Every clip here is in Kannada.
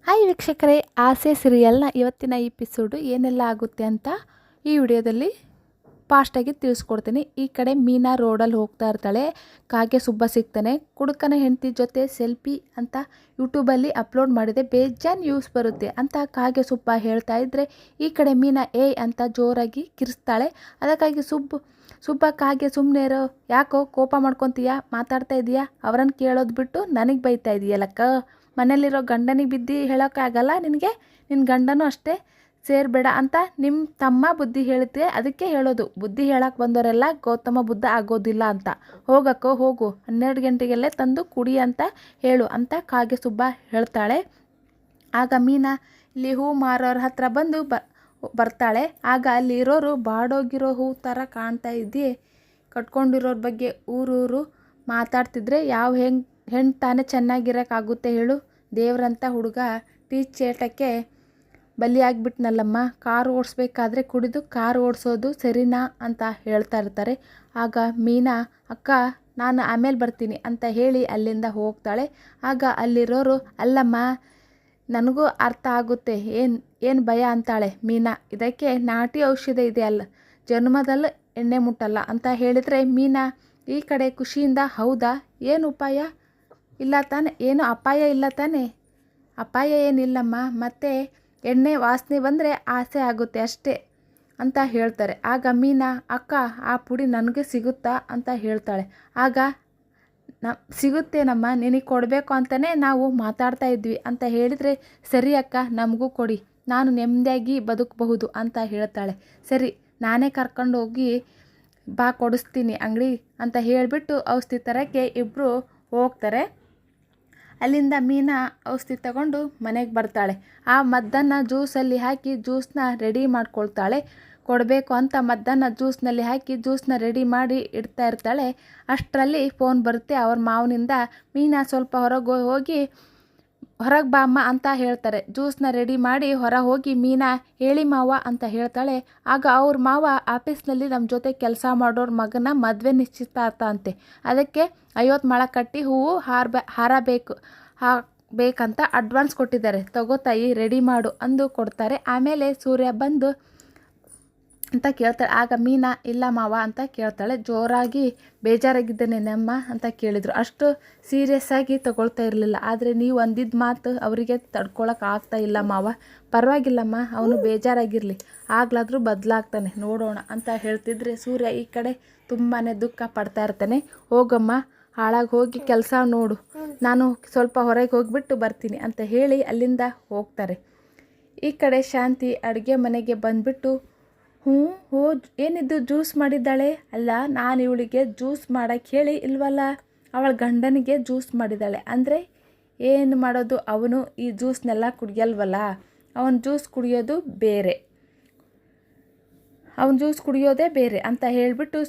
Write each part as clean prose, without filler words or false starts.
ಹಾಯ್ ವೀಕ್ಷಕರೇ, ಆಸೆ ಸೀರಿಯಲ್ನ ಇವತ್ತಿನ ಎಪಿಸೋಡು ಏನೆಲ್ಲ ಆಗುತ್ತೆ ಅಂತ ಈ ವಿಡಿಯೋದಲ್ಲಿ ಫಾಸ್ಟಾಗಿ ತಿಳಿಸ್ಕೊಡ್ತೀನಿ. ಈ ಕಡೆ ಮೀನಾ ರೋಡಲ್ಲಿ ಹೋಗ್ತಾ ಇರ್ತಾಳೆ. ಕಾಗೆ ಸುಬ್ಬ ಸಿಗ್ತಾನೆ. ಕುಡುಕನ ಹೆಂಡತಿ ಜೊತೆ ಸೆಲ್ಫಿ ಅಂತ ಯೂಟ್ಯೂಬಲ್ಲಿ ಅಪ್ಲೋಡ್ ಮಾಡಿದೆ, ಬೇಜಾನ್ ಯೂಸ್ ಬರುತ್ತೆ ಅಂತ ಕಾಗೆ ಸುಬ್ಬ ಹೇಳ್ತಾ ಇದ್ದರೆ ಈ ಕಡೆ ಮೀನಾ ಏಯ್ ಅಂತ ಜೋರಾಗಿ ಕಿರಿಸ್ತಾಳೆ. ಅದಕ್ಕಾಗಿ ಸುಬ್ಬ ಕಾಗೆ ಸುಮ್ಮನೆ ಇರೋ, ಯಾಕೋ ಕೋಪ ಮಾಡ್ಕೊತೀಯಾ, ಮಾತಾಡ್ತಾ ಇದೀಯಾ, ಅವರನ್ನು ಕೇಳೋದು ಬಿಟ್ಟು ನನಗೆ ಬೈತಾ ಇದೆಯಲ್ಲಕ್ಕ, ಮನೇಲಿರೋ ಗಂಡನಿಗೆ ಬಿದ್ದು ಹೇಳೋಕ್ಕಾಗಲ್ಲ ನಿನಗೆ, ನಿನ್ನ ಗಂಡನೂ ಅಷ್ಟೇ ಸೇರಬೇಡ ಅಂತ ನಿಮ್ಮ ತಮ್ಮ ಬುದ್ಧಿ ಹೇಳುತ್ತೆ, ಅದಕ್ಕೆ ಹೇಳೋದು, ಬುದ್ಧಿ ಹೇಳಕ್ಕೆ ಬಂದವರೆಲ್ಲ ಗೌತಮ ಬುದ್ಧ ಆಗೋದಿಲ್ಲ ಅಂತ. ಹೋಗಕ್ಕೋ ಹೋಗು, 12 ಗಂಟೆಗೆಲ್ಲೇ ತಂದು ಕುಡಿ ಅಂತ ಹೇಳು ಅಂತ ಕಾಗೆ ಸುಬ್ಬ ಹೇಳ್ತಾಳೆ. ಆಗ ಮೀನಾ ಇಲ್ಲಿ ಹೂ ಮಾರೋರ ಹತ್ರ ಬಂದು ಬರ್ತಾಳೆ. ಆಗ ಅಲ್ಲಿರೋರು ಬಾಡೋಗಿರೋ ಹೂ ಥರ ಕಾಣ್ತಾ ಇದ್ದಿ, ಕಟ್ಕೊಂಡಿರೋರ ಬಗ್ಗೆ ಊರೂರು ಮಾತಾಡ್ತಿದ್ರೆ ಯಾವ ಹೆಣ್ಣು ತಾನೇ ಚೆನ್ನಾಗಿರೋಕ್ಕಾಗುತ್ತೆ ಹೇಳು, ದೇವ್ರಂಥ ಹುಡುಗ ಚೇಟಕ್ಕೆ ಬಲಿಯಾಗಿಬಿಟ್ನಲ್ಲಮ್ಮ, ಕಾರು ಓಡಿಸ್ಬೇಕಾದ್ರೆ ಕುಡಿದು ಕಾರು ಓಡಿಸೋದು ಸರಿನಾ ಅಂತ ಹೇಳ್ತಾ ಇರ್ತಾರೆ. ಆಗ ಮೀನಾ ಅಕ್ಕ ನಾನು ಆಮೇಲೆ ಬರ್ತೀನಿ ಅಂತ ಹೇಳಿ ಅಲ್ಲಿಂದ ಹೋಗ್ತಾಳೆ. ಆಗ ಅಲ್ಲಿರೋರು ಅಲ್ಲಮ್ಮ ನನಗೂ ಅರ್ಥ ಆಗುತ್ತೆ, ಏನು ಭಯ ಅಂತಾಳೆ ಮೀನಾ, ಇದಕ್ಕೆ ನಾಟಿ ಔಷಧ ಇದೆ ಅಲ್ಲ, ಜನ್ಮದಲ್ಲಿ ಎಣ್ಣೆ ಮುಟ್ಟಲ್ಲ ಅಂತ ಹೇಳಿದರೆ ಮೀನಾ ಈ ಕಡೆ ಖುಷಿಯಿಂದ ಹೌದಾ, ಏನು ಉಪಾಯ ಇಲ್ಲ ತಾನೆ, ಏನು ಅಪಾಯ ಇಲ್ಲ ತಾನೆ, ಅಪಾಯ ಏನಿಲ್ಲಮ್ಮ, ಮತ್ತೆ ಎಣ್ಣೆ ವಾಸನೆ ಬಂದರೆ ಆಸೆ ಆಗುತ್ತೆ ಅಷ್ಟೇ ಅಂತ ಹೇಳ್ತಾರೆ. ಆಗ ಮೀನಾ ಅಕ್ಕ ಆ ಪುಡಿ ನನಗೆ ಸಿಗುತ್ತಾ ಅಂತ ಹೇಳ್ತಾಳೆ. ಆಗ ಸಿಗುತ್ತೇನಮ್ಮ, ನಿನಗೆ ಕೊಡಬೇಕು ಅಂತಲೇ ನಾವು ಮಾತಾಡ್ತಾ ಇದ್ವಿ ಅಂತ ಹೇಳಿದರೆ ಸರಿ ಅಕ್ಕ ನಮಗೂ ಕೊಡಿ, ನಾನು ನೆಮ್ಮದಿಯಾಗಿ ಬದುಕಬಹುದು ಅಂತ ಹೇಳ್ತಾಳೆ. ಸರಿ ನಾನೇ ಕರ್ಕೊಂಡು ಹೋಗಿ ಬಾ ಕೊಡಿಸ್ತೀನಿ ಅಂಗಡಿ ಅಂತ ಹೇಳಿಬಿಟ್ಟು ಔಷಧಿ ತರೋಕ್ಕೆ ಇಬ್ಬರು ಹೋಗ್ತಾರೆ. ಅಲ್ಲಿಂದ ಮೀನಾ ಔಷಧಿ ತಗೊಂಡು ಮನೆಗೆ ಬರ್ತಾಳೆ. ಆ ಮದ್ದನ್ನು ಜ್ಯೂಸಲ್ಲಿ ಹಾಕಿ ಜ್ಯೂಸನ್ನ ರೆಡಿ ಮಾಡ್ಕೊಳ್ತಾಳೆ. ಕೊಡಬೇಕು ಅಂತ ಮದ್ದನ್ನು ಜ್ಯೂಸ್ನಲ್ಲಿ ಹಾಕಿ ಜ್ಯೂಸನ್ನ ರೆಡಿ ಮಾಡಿ ಇಡ್ತಾ ಇರ್ತಾಳೆ. ಅಷ್ಟರಲ್ಲಿ ಫೋನ್ ಬರುತ್ತೆ ಅವ್ರ ಮಾವನಿಂದ. ಮೀನಾ ಸ್ವಲ್ಪ ಹೊರಗೆ ಬಾ ಅಮ್ಮ ಅಂತ ಹೇಳ್ತಾರೆ. ಜ್ಯೂಸನ್ನ ರೆಡಿ ಮಾಡಿ ಹೊರ ಹೋಗಿ ಮೀನಾ ಹೇಳಿ ಮಾವ ಅಂತ ಹೇಳ್ತಾಳೆ. ಆಗ ಅವ್ರ ಮಾವ ಆಫೀಸ್ನಲ್ಲಿ ನಮ್ಮ ಜೊತೆ ಕೆಲಸ ಮಾಡೋರ ಮಗನ ಮದುವೆ ನಿಶ್ಚಿತಾರ್ಥ ಅಂತೆ, ಅದಕ್ಕೆ 50 ಮೊಳ ಕಟ್ಟಿ ಹೂವು ಹಾರ ಬೇಕಂತ ಅಡ್ವಾನ್ಸ್ ಕೊಟ್ಟಿದ್ದಾರೆ, ತಗೋತಾಯಿ ರೆಡಿ ಮಾಡು ಅಂದು ಕೊಡ್ತಾರೆ. ಆಮೇಲೆ ಸೂರ್ಯ ಬಂದು ಅಂತ ಕೇಳ್ತಾಳೆ. ಆಗ ಮೀನಾ ಇಲ್ಲ ಮಾವ ಅಂತ ಕೇಳ್ತಾಳೆ. ಜೋರಾಗಿ ಬೇಜಾರಾಗಿದ್ದೇನೆ ನಮ್ಮ ಅಂತ ಕೇಳಿದರು. ಅಷ್ಟು ಸೀರಿಯಸ್ ಆಗಿ ತಗೊಳ್ತಾ ಇರಲಿಲ್ಲ. ಆದರೆ ನೀವು ಅಂದಿದ್ದ ಮಾತು ಅವರಿಗೆ ತಡ್ಕೊಳಕ್ಕೆ ಆಗ್ತಾ ಇಲ್ಲ ಮಾವ, ಪರವಾಗಿಲ್ಲಮ್ಮ, ಅವನು ಬೇಜಾರಾಗಿರಲಿ, ಆಗ್ಲಾದರೂ ಬದಲಾಗ್ತಾನೆ, ನೋಡೋಣ ಅಂತ ಹೇಳ್ತಿದ್ರೆ ಸೂರ್ಯ ಈ ಕಡೆ ತುಂಬಾ ದುಃಖ ಪಡ್ತಾ ಇರ್ತಾನೆ. ಹೋಗಮ್ಮ, ಹಾಳಾಗಿ ಹೋಗಿ ಕೆಲಸ ನೋಡು, ನಾನು ಸ್ವಲ್ಪ ಹೊರಗೆ ಹೋಗಿಬಿಟ್ಟು ಬರ್ತೀನಿ ಅಂತ ಹೇಳಿ ಅಲ್ಲಿಂದ ಹೋಗ್ತಾರೆ. ಈ ಕಡೆ ಶಾಂತಿ ಅಡುಗೆ ಮನೆಗೆ ಬಂದುಬಿಟ್ಟು ಏನಿದ್ದು ಜ್ಯೂಸ್ ಮಾಡಿದ್ದಾಳೆ ಅಲ್ಲ, ನಾನು ಇವಳಿಗೆ ಜ್ಯೂಸ್ ಮಾಡೋಕ್ಕೆ ಹೇಳಿ ಇಲ್ವಲ್ಲ, ಅವಳ ಗಂಡನಿಗೆ ಜ್ಯೂಸ್ ಮಾಡಿದ್ದಾಳೆ ಅಂದರೆ ಏನು ಮಾಡೋದು, ಅವನು ಈ ಜ್ಯೂಸ್ನೆಲ್ಲ ಕುಡಿಯಲ್ವಲ್ಲ, ಅವನು ಜ್ಯೂಸ್ ಕುಡಿಯೋದೇ ಬೇರೆ ಅಂತ ಹೇಳಿಬಿಟ್ಟು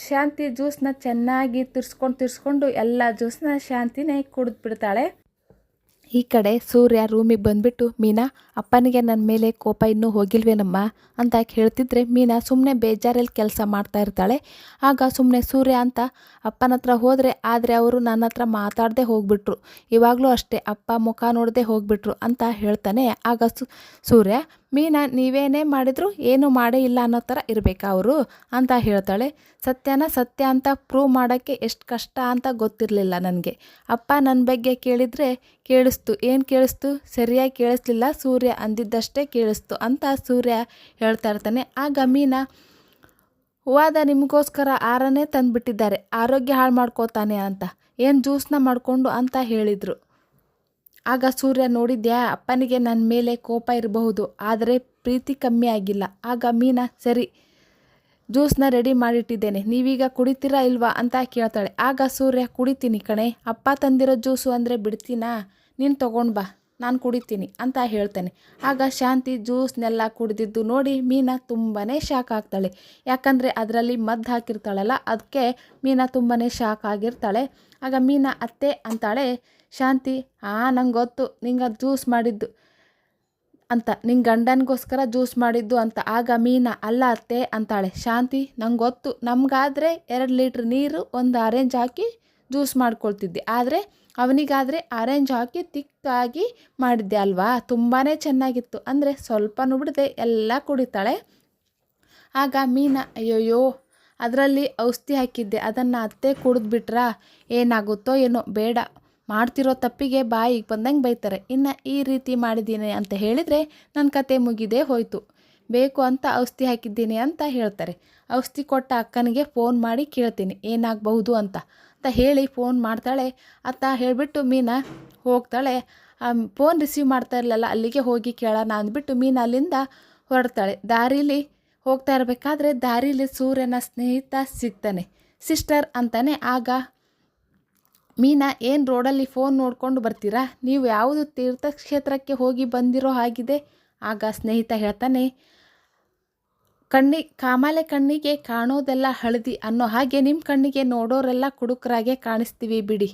ಶಾಂತಿ ಜ್ಯೂಸನ್ನ ಚೆನ್ನಾಗಿ ತಿರ್ಸ್ಕೊಂಡು ಎಲ್ಲ ಜ್ಯೂಸನ್ನ ಶಾಂತಿನೇ ಕುಡಿದ್ಬಿಡ್ತಾಳೆ. ಈ ಕಡೆ ಸೂರ್ಯ ರೂಮಿಗೆ ಬಂದುಬಿಟ್ಟು ಮೀನಾ ಅಪ್ಪನಿಗೆ ನನ್ನ ಮೇಲೆ ಕೋಪ ಇನ್ನೂ ಹೋಗಿಲ್ವೇನಮ್ಮ ಅಂತ ಹೇಳ್ತಿದ್ರೆ ಮೀನಾ ಸುಮ್ಮನೆ ಬೇಜಾರಲ್ಲಿ ಕೆಲಸ ಮಾಡ್ತಾ ಇರ್ತಾಳೆ. ಆಗ ಸುಮ್ಮನೆ ಸೂರ್ಯ ಅಂತ ಅಪ್ಪನ ಹತ್ರ ಹೋದರೆ, ಆದರೆ ಅವರು ನನ್ನ ಹತ್ರ ಮಾತಾಡದೆ ಹೋಗ್ಬಿಟ್ರು, ಇವಾಗಲೂ ಅಷ್ಟೇ ಅಪ್ಪ ಮುಖ ನೋಡದೆ ಹೋಗ್ಬಿಟ್ರು ಅಂತ ಹೇಳ್ತಾನೆ. ಆಗ ಸೂರ್ಯ ಮೀನಾ ನೀವೇನೇ ಮಾಡಿದ್ರು ಏನು ಮಾಡೇ ಇಲ್ಲ ಅನ್ನೋ ಥರ ಇರಬೇಕಾ ಅವರು ಅಂತ ಹೇಳ್ತಾಳೆ. ಸತ್ಯನ ಸತ್ಯ ಅಂತ ಪ್ರೂವ್ ಮಾಡೋಕ್ಕೆ ಎಷ್ಟು ಕಷ್ಟ ಅಂತ ಗೊತ್ತಿರಲಿಲ್ಲ ನನಗೆ, ಅಪ್ಪ ನನ್ನ ಬಗ್ಗೆ ಕೇಳಿದರೆ ಏನು ಕೇಳಿಸ್ತು, ಸರಿಯಾಗಿ ಕೇಳಿಸ್ಲಿಲ್ಲ, ಸೂರ್ಯ ಅಂದಿದ್ದಷ್ಟೇ ಕೇಳಿಸ್ತು ಅಂತ ಸೂರ್ಯ ಹೇಳ್ತಾ ಇರ್ತಾನೆ. ಆಗ ಮೀನಾ ಹೂವಾದ ನಿಮಗೋಸ್ಕರ ಆರನೇ ತಂದುಬಿಟ್ಟಿದ್ದಾರೆ, ಆರೋಗ್ಯ ಹಾಳು ಮಾಡ್ಕೋತಾನೆ ಅಂತ, ಏನು ಜ್ಯೂಸನ್ನ ಮಾಡಿಕೊಂಡು ಅಂತ ಹೇಳಿದರು. ಆಗ ಸೂರ್ಯ ನೋಡಿದ್ಯಾ, ಅಪ್ಪನಿಗೆ ನನ್ನ ಮೇಲೆ ಕೋಪ ಇರಬಹುದು, ಆದರೆ ಪ್ರೀತಿ ಕಮ್ಮಿ ಆಗಿಲ್ಲ. ಆಗ ಮೀನಾ ಸರಿ ಜ್ಯೂಸನ್ನ ರೆಡಿ ಮಾಡಿಟ್ಟಿದ್ದೇನೆ, ನೀವೀಗ ಕುಡಿತೀರಾ ಇಲ್ವಾ ಅಂತ ಕೇಳ್ತಾಳೆ. ಆಗ ಸೂರ್ಯ ಕುಡಿತೀನಿ ಕಣೆ, ಅಪ್ಪ ತಂದಿರೋ ಜ್ಯೂಸು ಅಂದರೆ ಬಿಡ್ತೀನಾ, ನೀನು ತೊಗೊಂಡು ಬಾ ನಾನು ಕುಡಿತೀನಿ ಅಂತ ಹೇಳ್ತಾನೆ. ಆಗ ಶಾಂತಿ ಜ್ಯೂಸ್ನೆಲ್ಲ ಕುಡಿದಿದ್ದು ನೋಡಿ ಮೀನಾ ತುಂಬಾ ಶಾಕ್ ಆಗ್ತಾಳೆ. ಯಾಕಂದರೆ ಅದರಲ್ಲಿ ಮದ್ದು ಹಾಕಿರ್ತಾಳಲ್ಲ, ಅದಕ್ಕೆ ಮೀನಾ ತುಂಬಾ ಶಾಕ್ ಆಗಿರ್ತಾಳೆ. ಆಗ ಮೀನಾ ಅತ್ತೆ ಅಂತಾಳೆ. ಶಾಂತಿ ನಂಗೆ ಗೊತ್ತು ನಿಂಗೆ ಅದು ಜ್ಯೂಸ್ ಮಾಡಿದ್ದು ಅಂತ, ನಿನ್ನ ಗಂಡನಿಗೋಸ್ಕರ ಜ್ಯೂಸ್ ಮಾಡಿದ್ದು ಅಂತ. ಆಗ ಮೀನಾ ಅಲ್ಲ ಅತ್ತೆ ಅಂತಾಳೆ. ಶಾಂತಿ ನಂಗೆ ಗೊತ್ತು, ನಮಗಾದರೆ 2 ಲೀಟ್ರ್ ನೀರು 1 ಆರೆಂಜ್ ಹಾಕಿ ಜ್ಯೂಸ್ ಮಾಡ್ಕೊಳ್ತಿದ್ದೆ, ಆದರೆ ಅವನಿಗಾದರೆ ಆರೆಂಜ್ ಹಾಕಿ ತಿಕ್ಕಾಗಿ ಮಾಡಿದ್ದೆ ಅಲ್ವಾ, ತುಂಬಾ ಚೆನ್ನಾಗಿತ್ತು. ಅಂದರೆ ಸ್ವಲ್ಪನೂ ಬಿಡದೆ ಎಲ್ಲ ಕುಡಿತಾಳೆ. ಆಗ ಮೀನಾ, ಅಯ್ಯೋಯ್ಯೋ ಅದರಲ್ಲಿ ಔಷಧಿ ಹಾಕಿದ್ದೆ, ಅದನ್ನು ಅತ್ತೆ ಕುಡಿದ್ಬಿಟ್ರಾ, ಏನಾಗುತ್ತೋ ಏನೋ, ಬೇಡ, ಮಾಡ್ತಿರೋ ತಪ್ಪಿಗೆ ಬಾಯಿಗೆ ಬಂದಂಗೆ ಬೈತಾರೆ. ಇನ್ನು ಈ ರೀತಿ ಮಾಡಿದ್ದೀನಿ ಅಂತ ಹೇಳಿದರೆ ನನ್ನ ಕತೆ ಮುಗಿದೇ ಹೋಯಿತು. ಬೇಕು ಅಂತ ಔಷಧಿ ಹಾಕಿದ್ದೀನಿ ಅಂತ ಹೇಳ್ತಾರೆ. ಔಷಧಿ ಕೊಟ್ಟ ಅಕ್ಕನಿಗೆ ಫೋನ್ ಮಾಡಿ ಕೇಳ್ತೀನಿ ಏನಾಗಬಹುದು ಅಂತ ಹೇಳಿ ಫೋನ್ ಮಾಡ್ತಾಳೆ. ಅತ್ತ ಹೇಳಿಬಿಟ್ಟು ಮೀನಾ ಹೋಗ್ತಾಳೆ. ಫೋನ್ ರಿಸೀವ್ ಮಾಡ್ತಾ ಇರಲಿಲ್ಲ, ಅಲ್ಲಿಗೆ ಹೋಗಿ ಕೇಳೋಣ ಅಂದ್ಬಿಟ್ಟು ಮೀನಾ ಅಲ್ಲಿಂದ ಹೊರಡ್ತಾಳೆ. ದಾರೀಲಿ ಹೋಗ್ತಾ ಇರಬೇಕಾದ್ರೆ ದಾರೀಲಿ ಸೂರ್ಯನ ಸ್ನೇಹಿತ ಸಿಗ್ತಾನೆ. ಸಿಸ್ಟರ್ ಅಂತಾನೆ. ಆಗ ಮೀನಾ, ಏನು ರೋಡಲ್ಲಿ ಫೋನ್ ನೋಡ್ಕೊಂಡು ಬರ್ತೀರಾ, ನೀವು ಯಾವುದು ತೀರ್ಥಕ್ಷೇತ್ರಕ್ಕೆ ಹೋಗಿ ಬಂದಿರೋ ಹಾಗಿದೆ. ಆಗ ಸ್ನೇಹಿತ ಹೇಳ್ತಾನೆ, ಕಾಮಾಲೆ ಕಣ್ಣಿಗೆ ಕಾಣೋದೆಲ್ಲ ಹಳದಿ ಅನ್ನೋ ಹಾಗೆ ನಿಮ್ಮ ಕಣ್ಣಿಗೆ ನೋಡೋರೆಲ್ಲ ಕುಡುಕರಾಗೆ ಕಾಣಿಸ್ತೀವಿ ಬಿಡಿ.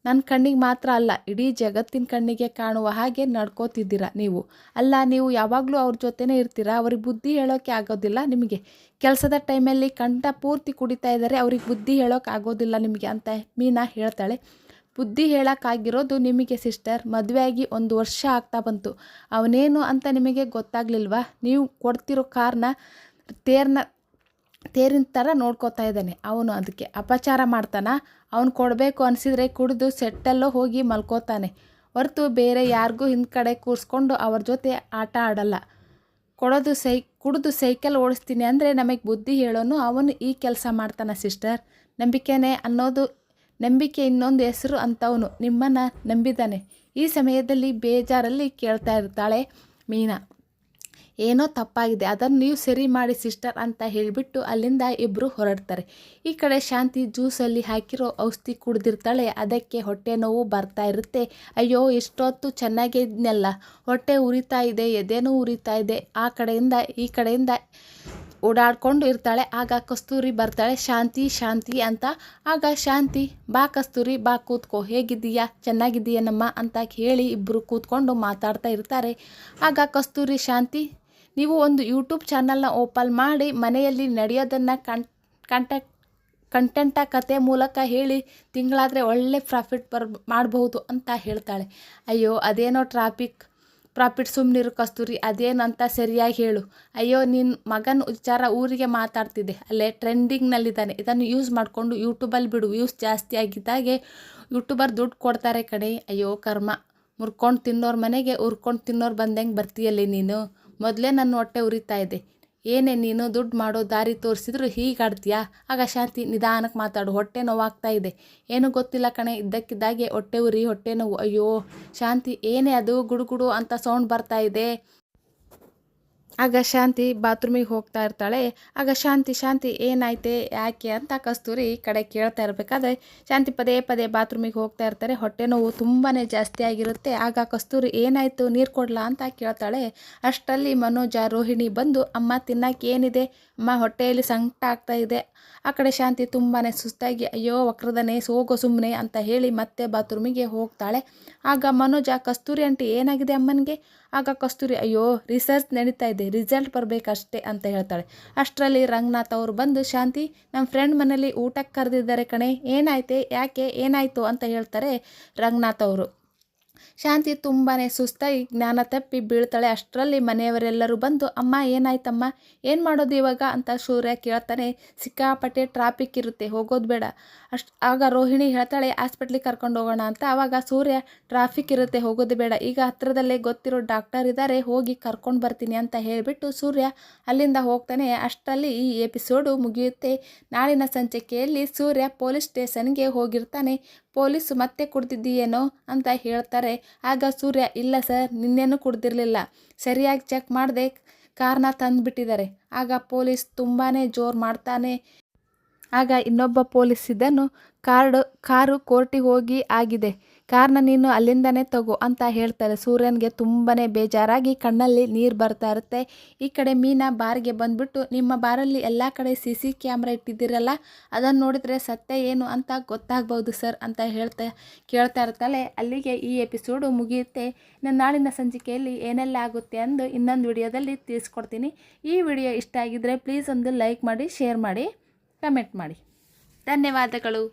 ನನ್ನ ಕಣ್ಣಿಗೆ ಮಾತ್ರ ಅಲ್ಲ, ಇಡೀ ಜಗತ್ತಿನ ಕಣ್ಣಿಗೆ ಕಾಣುವ ಹಾಗೆ ನಡ್ಕೋತಿದ್ದೀರಾ ನೀವು. ಅಲ್ಲ, ನೀವು ಯಾವಾಗಲೂ ಅವ್ರ ಜೊತೆನೇ ಇರ್ತೀರಾ, ಅವ್ರಿಗೆ ಬುದ್ಧಿ ಹೇಳೋಕ್ಕೆ ಆಗೋದಿಲ್ಲ ನಿಮಗೆ. ಕೆಲಸದ ಟೈಮಲ್ಲಿ ಕಂಠ ಪೂರ್ತಿ ಕುಡಿತಾ ಇದ್ದಾರೆ, ಅವ್ರಿಗೆ ಬುದ್ಧಿ ಹೇಳೋಕೆ ಆಗೋದಿಲ್ಲ ನಿಮಗೆ ಅಂತ ಮೀನಾ ಹೇಳ್ತಾಳೆ. ಬುದ್ಧಿ ಹೇಳೋಕ್ಕಾಗಿರೋದು ನಿಮಗೆ ಸಿಸ್ಟರ್, ಮದುವೆಯಾಗಿ 1 ವರ್ಷ ಆಗ್ತಾ ಬಂತು. ಅವನೇನು ಅಂತ ನಿಮಗೆ ಗೊತ್ತಾಗ್ಲಿಲ್ವಾ? ನೀವು ಕೊಡ್ತಿರೋ ಕಾರ್ನ ತೇರಿನ ಥರ ನೋಡ್ಕೋತಾ ಇದ್ದಾನೆ ಅವನು. ಅದಕ್ಕೆ ಅಪಚಾರ ಮಾಡ್ತಾನ. ಅವನು ಕೊಡಬೇಕು ಅನಿಸಿದರೆ ಕುಡಿದು ಸೆಟ್ಟಲ್ಲೋ ಹೋಗಿ ಮಲ್ಕೋತಾನೆ ಹೊರತು ಬೇರೆ ಯಾರಿಗೂ ಹಿಂದ್ಗಡೆ ಕೂರಿಸ್ಕೊಂಡು ಅವ್ರ ಜೊತೆ ಆಟ ಆಡಲ್ಲ. ಕುಡಿದು ಸೈಕಲ್ ಓಡಿಸ್ತೀನಿ ಅಂದರೆ ನಮಗೆ ಬುದ್ಧಿ ಹೇಳೋನು ಅವನು ಈ ಕೆಲಸ ಮಾಡ್ತಾನೆ ಸಿಸ್ಟರ್. ನಂಬಿಕೆ ಇನ್ನೊಂದು ಹೆಸರು ಅಂತವನು ನಿಮ್ಮನ್ನು ನಂಬಿದ್ದಾನೆ. ಈ ಸಮಯದಲ್ಲಿ ಬೇಜಾರಲ್ಲಿ ಕೇಳ್ತಾ ಇರ್ತಾಳೆ ಮೀನಾ, ಏನೋ ತಪ್ಪಾಗಿದೆ, ಅದನ್ನು ನೀವು ಸರಿ ಮಾಡಿ ಸಿಸ್ಟರ್ ಅಂತ ಹೇಳಿಬಿಟ್ಟು ಅಲ್ಲಿಂದ ಇಬ್ಬರು ಹೊರಡ್ತಾರೆ. ಈ ಕಡೆ ಶಾಂತಿ ಜ್ಯೂಸಲ್ಲಿ ಹಾಕಿರೋ ಔಷಧಿ ಕುಡ್ದಿರ್ತಾಳೆ. ಅದಕ್ಕೆ ಹೊಟ್ಟೆ ನೋವು ಬರ್ತಾ ಇರುತ್ತೆ. ಅಯ್ಯೋ ಇಷ್ಟೊತ್ತು ಚೆನ್ನಾಗೇ ಇದ್ನೆಲ್ಲ, ಹೊಟ್ಟೆ ಉರಿತಾ ಇದೆ, ಎದೆನೂ ಉರಿತಾ ಇದೆ. ಆ ಕಡೆಯಿಂದ ಈ ಕಡೆಯಿಂದ ಓಡಾಡ್ಕೊಂಡು ಇರ್ತಾಳೆ. ಆಗ ಕಸ್ತೂರಿ ಬರ್ತಾಳೆ. ಶಾಂತಿ ಅಂತ. ಆಗ ಶಾಂತಿ, ಬಾ ಕಸ್ತೂರಿ, ಬಾ ಕೂತ್ಕೋ, ಹೇಗಿದ್ದೀಯಾ, ಚೆನ್ನಾಗಿದ್ದೀಯನಮ್ಮ ಅಂತ ಹೇಳಿ ಇಬ್ಬರು ಕೂತ್ಕೊಂಡು ಮಾತಾಡ್ತಾ ಇರ್ತಾರೆ. ಆಗ ಕಸ್ತೂರಿ, ಶಾಂತಿ, ನೀವು ಒಂದು ಯೂಟ್ಯೂಬ್ ಚಾನಲ್ನ ಓಪನ್ ಮಾಡಿ ಮನೆಯಲ್ಲಿ ನಡೆಯೋದನ್ನು ಕಂಟೆಂಟ ಕತೆ ಮೂಲಕ ಹೇಳಿ ತಿಂಗಳಾದರೆ ಒಳ್ಳೆ ಪ್ರಾಫಿಟ್ ಮಾಡಬಹುದು ಅಂತ ಹೇಳ್ತಾಳೆ. ಅಯ್ಯೋ ಅದೇನೋ ಪ್ರಾಫಿಟ್ ಸುಮ್ಮನಿರು ಕಸ್ತೂರಿ, ಅದೇನಂತ ಸರಿಯಾಗಿ ಹೇಳು. ಅಯ್ಯೋ ನಿನ್ನ ಮಗನ ವಿಚಾರ ಊರಿಗೆ ಮಾತಾಡ್ತಿದ್ದೆ, ಅಲ್ಲೇ ಟ್ರೆಂಡಿಂಗ್ನಲ್ಲಿದ್ದಾನೆ, ಇದನ್ನು ಯೂಸ್ ಮಾಡಿಕೊಂಡು ಯೂಟ್ಯೂಬಲ್ಲಿ ಬಿಡು, ವ್ಯೂಸ್ ಜಾಸ್ತಿ ಆಗಿದ್ದಾಗೆ ಯೂಟ್ಯೂಬರ್ ದುಡ್ಡು ಕೊಡ್ತಾರೆ ಕಣೆ. ಅಯ್ಯೋ ಕರ್ಮ, ಮುರ್ಕೊಂಡು ತಿನ್ನೋರು ಮನೆಗೆ ಉರ್ಕೊಂಡು ತಿನ್ನೋರು ಬಂದಂಗೆ ಬರ್ತೀಯಲ್ಲಿ ನೀನು. ಮೊದಲೇ ನನ್ನ ಹೊಟ್ಟೆ ಉರಿತಾ ಇದೆ, ಏನೇ ನೀನು ದುಡ್ಡು ಮಾಡೋ ದಾರಿ ತೋರಿಸಿದ್ರು ಹೀಗಾಡ್ತೀಯಾ? ಆಗ ಶಾಂತಿ, ನಿಧಾನಕ್ಕೆ ಮಾತಾಡು, ಹೊಟ್ಟೆ ನೋವಾಗ್ತಾ ಇದೆ. ಏನೂ ಗೊತ್ತಿಲ್ಲ ಕಣೆ, ಇದ್ದಕ್ಕಿದ್ದಾಗೆ ಹೊಟ್ಟೆ ಹೊಟ್ಟೆ ನೋವು. ಅಯ್ಯೋ ಶಾಂತಿ, ಏನೇ ಅದು ಗುಡುಗುಡು ಅಂತ ಸೌಂಡ್ ಬರ್ತಾ ಇದೆ. ಆಗ ಶಾಂತಿ ಬಾತ್ರೂಮಿಗೆ ಹೋಗ್ತಾ ಇರ್ತಾಳೆ. ಆಗ ಶಾಂತಿ ಏನಾಯ್ತೆ, ಯಾಕೆ ಅಂತ ಕಸ್ತೂರಿ ಈ ಕಡೆ ಕೇಳ್ತಾ ಇರಬೇಕಾದ್ರೆ ಶಾಂತಿ ಪದೇ ಬಾತ್ರೂಮಿಗೆ ಹೋಗ್ತಾ ಇರ್ತಾರೆ. ಹೊಟ್ಟೆ ನೋವು ತುಂಬಾ ಜಾಸ್ತಿ ಆಗಿರುತ್ತೆ. ಆಗ ಕಸ್ತೂರಿ, ಏನಾಯಿತು, ನೀರು ಕೊಡ್ಲಾ ಅಂತ ಕೇಳ್ತಾಳೆ. ಅಷ್ಟರಲ್ಲಿ ಮನೋಜ, ರೋಹಿಣಿ ಬಂದು, ಅಮ್ಮ ತಿನ್ನಕ್ಕೆ ಏನಿದೆ ಅಮ್ಮ, ಹೊಟ್ಟೆಯಲ್ಲಿ ಸಂಕಟ ಆಗ್ತಾ ಇದೆ. ಆ ಕಡೆ ಶಾಂತಿ ತುಂಬಾ ಸುಸ್ತಾಗಿ, ಅಯ್ಯೋ ವಕ್ರದನೆ, ಹೋಗೋ ಸುಮ್ಮನೆ ಅಂತ ಹೇಳಿ ಮತ್ತೆ ಬಾತ್ರೂಮಿಗೆ ಹೋಗ್ತಾಳೆ. ಆಗ ಮನೋಜ, ಕಸ್ತೂರಿ ಆಂಟಿ ಏನಾಗಿದೆ ಅಮ್ಮನಿಗೆ? ಆಗ ಕಸ್ತೂರಿ, ಅಯ್ಯೋ ರಿಸರ್ಚ್ ನಡೀತಾ ಇದೆ, ರಿಸಲ್ಟ್ ಬರಬೇಕಷ್ಟೇ ಅಂತ ಹೇಳ್ತಾಳೆ. ಅಷ್ಟರಲ್ಲಿ ರಂಗನಾಥ್ ಅವರು ಬಂದು, ಶಾಂತಿ, ನಮ್ಮ ಫ್ರೆಂಡ್ ಮನೇಲಿ ಊಟಕ್ಕೆ ಕರೆದಿದ್ದಾರೆ ಕಣೆ, ಏನಾಯ್ತೆ, ಯಾಕೆ, ಏನಾಯಿತು ಅಂತ ಹೇಳ್ತಾರೆ ರಂಗನಾಥ್ ಅವರು. ಶಾಂತಿ ತುಂಬಾ ಸುಸ್ತಾಗಿ ಜ್ಞಾನ ತಪ್ಪಿ ಬೀಳ್ತಾಳೆ. ಅಷ್ಟರಲ್ಲಿ ಮನೆಯವರೆಲ್ಲರೂ ಬಂದು, ಅಮ್ಮ ಏನಾಯ್ತಮ್ಮ, ಏನು ಮಾಡೋದು ಇವಾಗ ಅಂತ ಸೂರ್ಯ ಕೇಳ್ತಾನೆ. ಸಿಕ್ಕಾಪಟ್ಟೆ ಟ್ರಾಫಿಕ್ ಇರುತ್ತೆ, ಹೋಗೋದು ಬೇಡ. ಆಗ ರೋಹಿಣಿ ಹೇಳ್ತಾಳೆ, ಹಾಸ್ಪಿಟ್ಲಿಗೆ ಕರ್ಕೊಂಡು ಹೋಗೋಣ ಅಂತ. ಆವಾಗ ಸೂರ್ಯ, ಟ್ರಾಫಿಕ್ ಇರುತ್ತೆ, ಹೋಗೋದು ಬೇಡ, ಈಗ ಹತ್ರದಲ್ಲೇ ಗೊತ್ತಿರೋ ಡಾಕ್ಟರ್ ಇದ್ದಾರೆ, ಹೋಗಿ ಕರ್ಕೊಂಡು ಬರ್ತೀನಿ ಅಂತ ಹೇಳಿಬಿಟ್ಟು ಸೂರ್ಯ ಅಲ್ಲಿಂದ ಹೋಗ್ತಾನೆ. ಅಷ್ಟರಲ್ಲಿ ಈ ಎಪಿಸೋಡು ಮುಗಿಯುತ್ತೆ. ನಾಳಿನ ಸಂಚಿಕೆಯಲ್ಲಿ ಸೂರ್ಯ ಪೊಲೀಸ್ ಸ್ಟೇಷನ್ಗೆ ಹೋಗಿರ್ತಾನೆ. ಪೊಲೀಸು ಮತ್ತೆ ಕುಡ್ದಿದ್ದೀಯೇನೋ ಅಂತ ಹೇಳ್ತಾರೆ. ಆಗ ಸೂರ್ಯ, ಇಲ್ಲ ಸರ್, ನಿನ್ನೇನು ಕುಡ್ದಿರಲಿಲ್ಲ, ಸರಿಯಾಗಿ ಚೆಕ್ ಮಾಡದೆ ಕಾರ್ನ ತಂದುಬಿಟ್ಟಿದ್ದಾರೆ. ಆಗ ಪೊಲೀಸ್ ತುಂಬಾ ಜೋರು ಮಾಡ್ತಾನೆ. ಆಗ ಇನ್ನೊಬ್ಬ ಪೊಲೀಸ್ ಇದನ್ನು ಕಾರು ಕೋರ್ಟಿಗೆ ಹೋಗಿ ಆಗಿದೆ, ಕಾರ್ನ ನೀನು ಅಲ್ಲಿಂದನೇ ತಗೋ ಅಂತ ಹೇಳ್ತಾರೆ. ಸೂರ್ಯನಿಗೆ ತುಂಬಾ ಬೇಜಾರಾಗಿ ಕಣ್ಣಲ್ಲಿ ನೀರು ಬರ್ತಾ ಇರುತ್ತೆ. ಈ ಕಡೆ ಮೀನಾ ಬಾರ್ಗೆ ಬಂದುಬಿಟ್ಟು, ನಿಮ್ಮ ಬಾರಲ್ಲಿ ಎಲ್ಲ ಕಡೆ CC ಕ್ಯಾಮ್ರಾ ಇಟ್ಟಿದ್ದೀರಲ್ಲ, ಅದನ್ನು ನೋಡಿದರೆ ಸತ್ಯ ಏನು ಅಂತ ಗೊತ್ತಾಗ್ಬೋದು ಸರ್ ಅಂತ ಕೇಳ್ತಾ ಇರ್ತಾಳೆ. ಅಲ್ಲಿಗೆ ಈ ಎಪಿಸೋಡು ಮುಗಿಯುತ್ತೆ. ನಾಳಿನ ಸಂಚಿಕೆಯಲ್ಲಿ ಏನೆಲ್ಲ ಆಗುತ್ತೆ ಎಂದು ಇನ್ನೊಂದು ವಿಡಿಯೋದಲ್ಲಿ ತಿಳಿಸ್ಕೊಡ್ತೀನಿ. ಈ ವಿಡಿಯೋ ಇಷ್ಟ ಆಗಿದ್ದರೆ ಪ್ಲೀಸ್ ಒಂದು ಲೈಕ್ ಮಾಡಿ, ಶೇರ್ ಮಾಡಿ, ಕಮೆಂಟ್ ಮಾಡಿ. ಧನ್ಯವಾದಗಳು.